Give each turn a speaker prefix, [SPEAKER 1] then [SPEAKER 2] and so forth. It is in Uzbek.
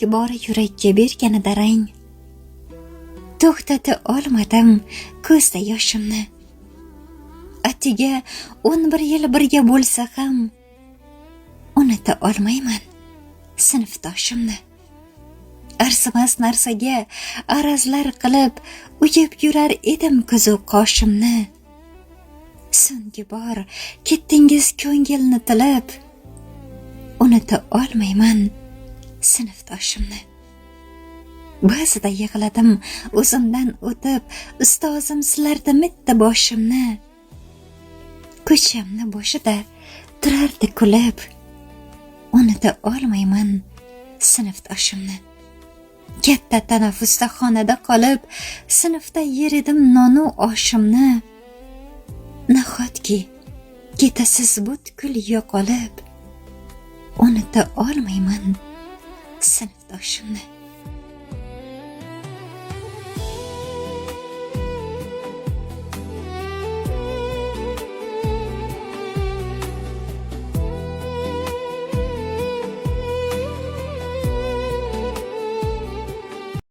[SPEAKER 1] ilk bor yurakka berganida rang, to'xtata olmadim ko'zda yoshimni. Atiga 11 yil birga bo'lsa ham unuta olmayman sinfdoshimni. Arzimas narsaga arazlar qilib uyib yurar edim ko'zu qoshimni. So'nggi bor ketdingiz ko'ngilni tilib, unuta olmayman sinfdoshimni. Ba'zida yig'ladim o'zimdan o'tib, ustozim silardi mitti boshimni. Ko'chamni boshida turardi kulib, unuta olmayman sinfdoshimni. Katta tanaffusda xonada qolib, sinfda yer edim nonu oshimni. Nahotki ketasiz butkul yo'qolib, unuta olmayman sinfdoshimni.